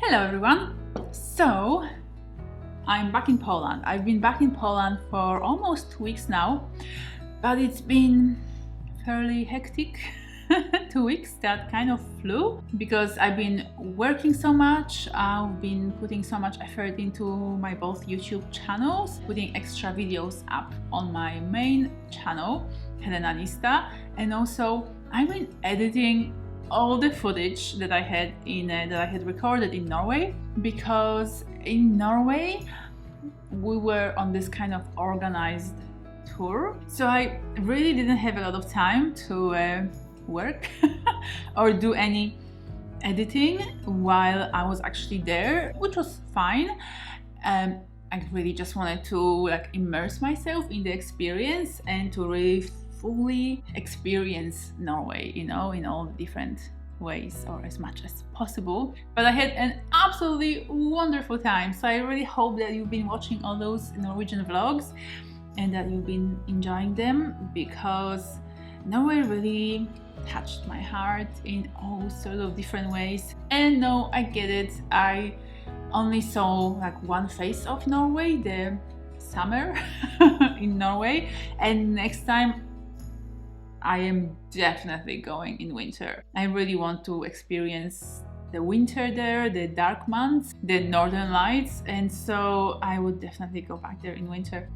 Hello everyone! So, I'm back in Poland. I've been back in Poland for almost 2 weeks now, but it's been fairly hectic 2 weeks that kind of flew because I've been working so much. I've been putting so much effort into my both YouTube channels, putting extra videos up on my main channel, Helena Nista, and also I've been editing all the footage that I had recorded in Norway, because in Norway we were on this kind of organized tour, so I really didn't have a lot of time to work or do any editing while I was actually there, which was fine. I really just wanted to immerse myself in the experience and to really fully experience Norway, in all different ways or as much as possible. But I had an absolutely wonderful time, so I really hope that you've been watching all those Norwegian vlogs and that you've been enjoying them, because Norway really touched my heart in all sorts of different ways. And no, I get it, I only saw one face of Norway, the summer in Norway, and next time I am definitely going in winter. I really want to experience the winter there, the dark months, the northern lights, and so I would definitely go back there in winter.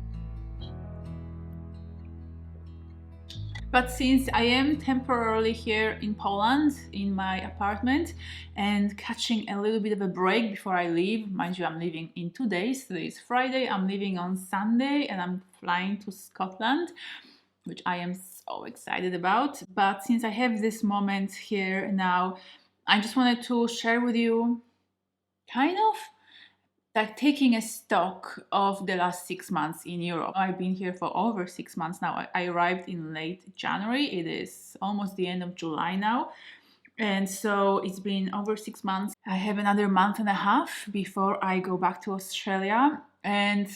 But since I am temporarily here in Poland, in my apartment, and catching a little bit of a break before I leave, mind you, I'm leaving in 2 days. Today is Friday, I'm leaving on Sunday, and I'm flying to Scotland, which I am so excited about. But since I have this moment here now, I just wanted to share with you kind of taking a stock of the last 6 months in Europe. I've been here for over 6 months now. I arrived in late January. It is almost the end of July now. And so it's been over 6 months. I have another month and a half before I go back to Australia. And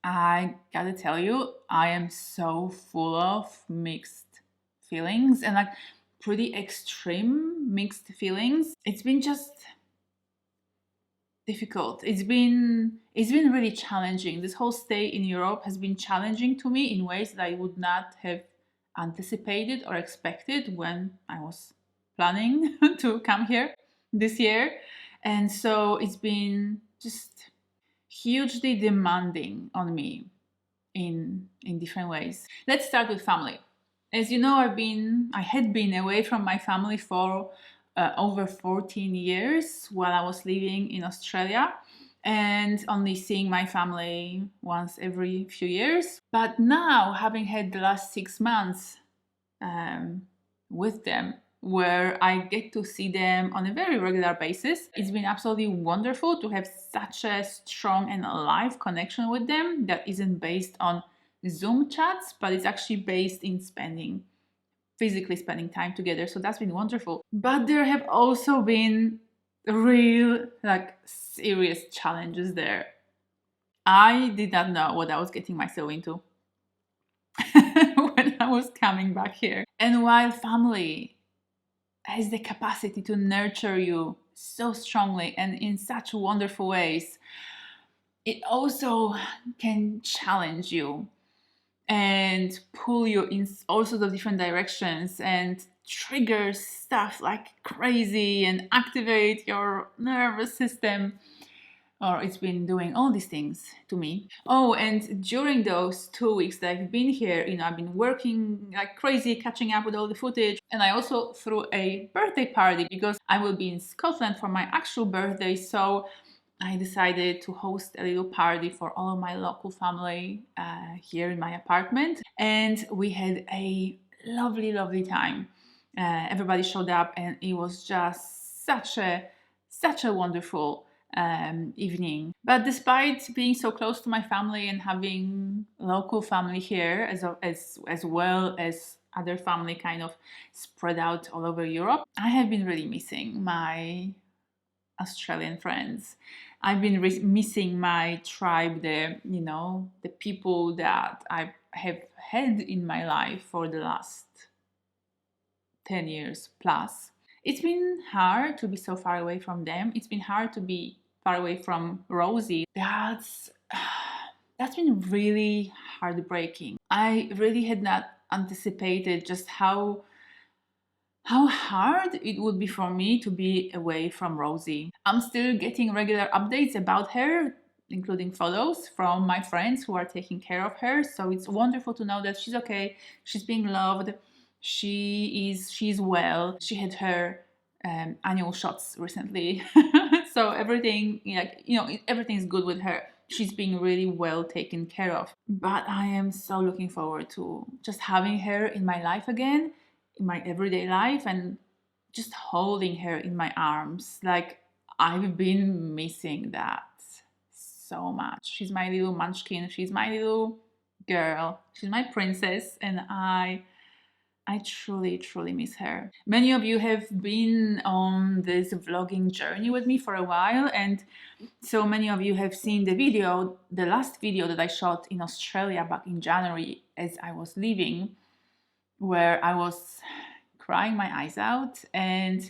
I gotta tell you, I am so full of mixed feelings, and pretty extreme mixed feelings. It's been just difficult. It's been really challenging. This whole stay in Europe has been challenging to me in ways that I would not have anticipated or expected when I was planning to come here this year. And so it's been just hugely demanding on me in different ways. Let's start with family. As you know, I had been away from my family for over 14 years while I was living in Australia, and only seeing my family once every few years. But now, having had the last 6 months with them, where I get to see them on a very regular basis, it's been absolutely wonderful to have such a strong and alive connection with them that isn't based on Zoom chats, but it's actually based in physically spending time together. So that's been wonderful. But there have also been real, serious challenges there. I did not know what I was getting myself into when I was coming back here. And while family has the capacity to nurture you so strongly and in such wonderful ways, it also can challenge you and pull you in all sorts of different directions and trigger stuff like crazy and activate your nervous system. Or it's been doing all these things to me. Oh, and during those 2 weeks that I've been here, I've been working like crazy, catching up with all the footage. And I also threw a birthday party because I will be in Scotland for my actual birthday. So I decided to host a little party for all of my local family here in my apartment. And we had a lovely, lovely time. Everybody showed up, and it was just such a wonderful evening. But despite being so close to my family and having local family here as well as other family kind of spread out all over Europe, I have been really missing my Australian friends. I've been missing my tribe, the people that I have had in my life for the last 10 years plus. It's been hard to be so far away from them. It's been hard to be far away from Rosie. That's been really heartbreaking. I really had not anticipated just how hard it would be for me to be away from Rosie. I'm still getting regular updates about her, including photos from my friends who are taking care of her. So it's wonderful to know that she's okay, she's being loved, she's well. She had her annual shots recently, so everything, like, you know, everything's good with her. She's being really well taken care of. But I am so looking forward to just having her in my life again, in my everyday life, and just holding her in my arms. Like, I've been missing that so much. She's my little munchkin, she's my little girl, she's my princess, and I truly, truly miss her. Many of you have been on this vlogging journey with me for a while, and so many of you have seen the last video that I shot in Australia back in January as I was leaving, where I was crying my eyes out, and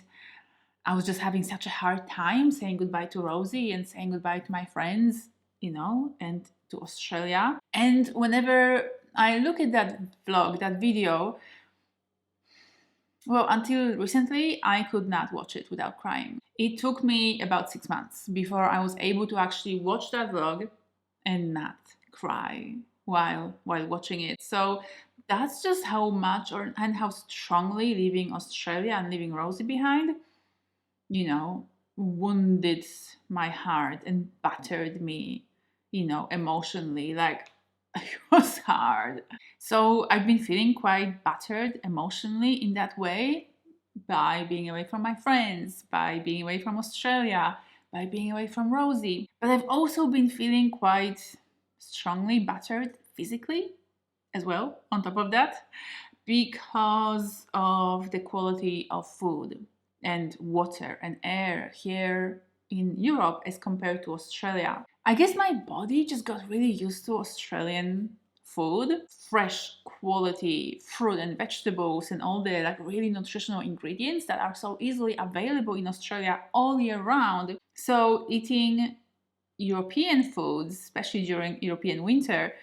I was just having such a hard time saying goodbye to Rosie and saying goodbye to my friends, you know, and to Australia. And whenever I look at that vlog, that video, well, until recently, I could not watch it without crying. It took me about 6 months before I was able to actually watch that vlog and not cry while watching it. So that's just how much and how strongly leaving Australia and leaving Rosie behind, you know, wounded my heart and battered me, you know, emotionally. Like, it was hard. So I've been feeling quite battered emotionally in that way, by being away from my friends, by being away from Australia, by being away from Rosie. But I've also been feeling quite strongly battered physically as well, on top of that, because of the quality of food and water and air here in Europe as compared to Australia. I guess my body just got really used to Australian food, fresh quality fruit and vegetables and all the like really nutritional ingredients that are so easily available in Australia all year round. So eating European foods, especially during European winter,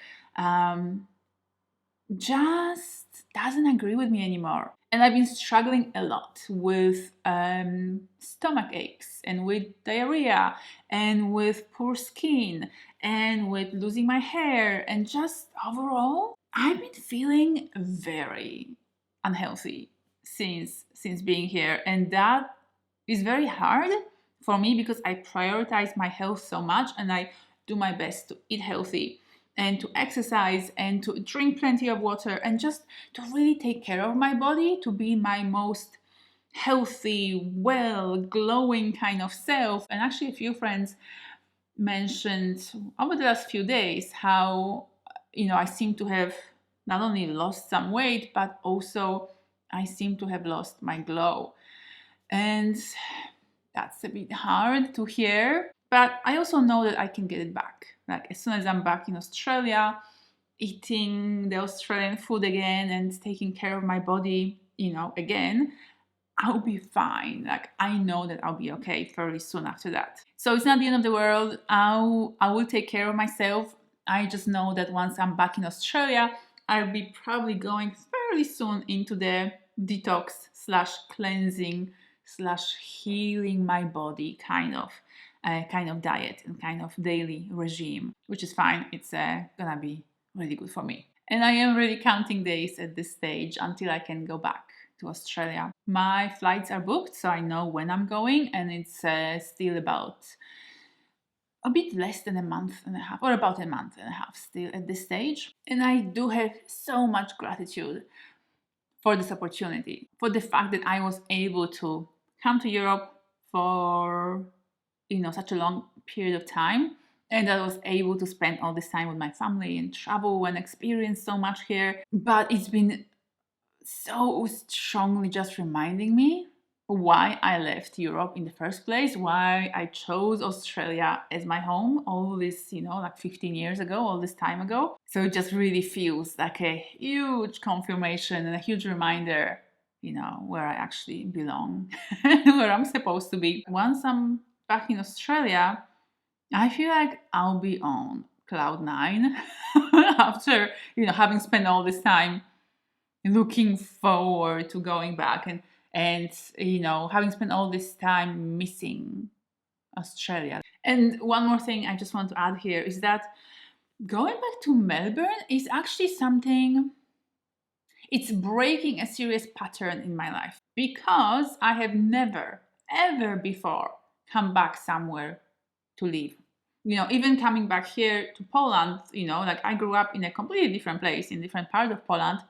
just doesn't agree with me anymore. And I've been struggling a lot with stomach aches and with diarrhea and with poor skin and with losing my hair, and just overall, I've been feeling very unhealthy since being here, and that is very hard for me because I prioritize my health so much and I do my best to eat healthy and to exercise and to drink plenty of water and just to really take care of my body, to be my most healthy, well, glowing kind of self. And actually, a few friends mentioned over the last few days how, you know, I seem to have not only lost some weight, but also I seem to have lost my glow. And that's a bit hard to hear, but I also know that I can get it back. Like, as soon as I'm back in Australia, eating the Australian food again and taking care of my body, you know, again, I'll be fine. Like, I know that I'll be okay fairly soon after that. So it's not the end of the world. I will take care of myself. I just know that once I'm back in Australia, I'll be probably going fairly soon into the detox slash cleansing slash healing my body kind of diet and kind of daily regime, which is fine. It's gonna be really good for me. And I am really counting days at this stage until I can go back to Australia. My flights are booked, so I know when I'm going, and it's still about a bit less than a month and a half, or about a month and a half still at this stage. And I do have so much gratitude for this opportunity, for the fact that I was able to come to Europe for, you know, such a long period of time, and I was able to spend all this time with my family and travel and experience so much here. But it's been so strongly just reminding me why I left Europe in the first place, why I chose Australia as my home all this, you know, like 15 years ago, all this time ago. So it just really feels like a huge confirmation and a huge reminder, where I actually belong, where I'm supposed to be. Once I'm back in Australia, I feel like I'll be on cloud nine after, having spent all this time looking forward to going back and having spent all this time missing Australia. And one more thing I just want to add here is that going back to Melbourne is actually something, it's breaking a serious pattern in my life, because I have never, ever before come back somewhere to live. Even coming back here to Poland, like I grew up in a completely different place, in different part of Poland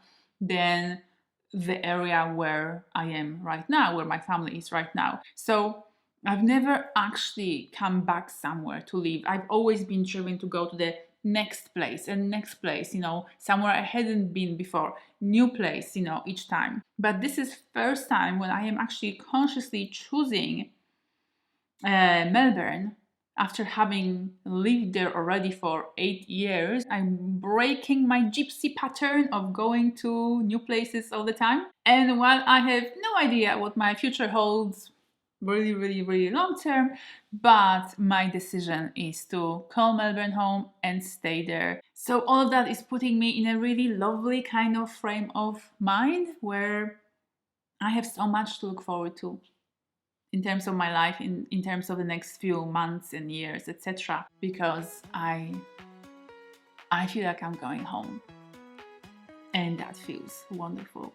than the area where I am right now, where my family is right now. So I've never actually come back somewhere to live. I've always been driven to go to the next place and next place, somewhere I hadn't been before, new place, each time. But this is first time when I am actually consciously choosing Melbourne. After having lived there already for 8 years, I'm breaking my gypsy pattern of going to new places all the time. And while I have no idea what my future holds really, really, really long term, but my decision is to call Melbourne home and stay there. So all of that is putting me in a really lovely kind of frame of mind where I have so much to look forward to in terms of my life, in terms of the next few months and years, etc. Because I feel like I'm going home, and that feels wonderful.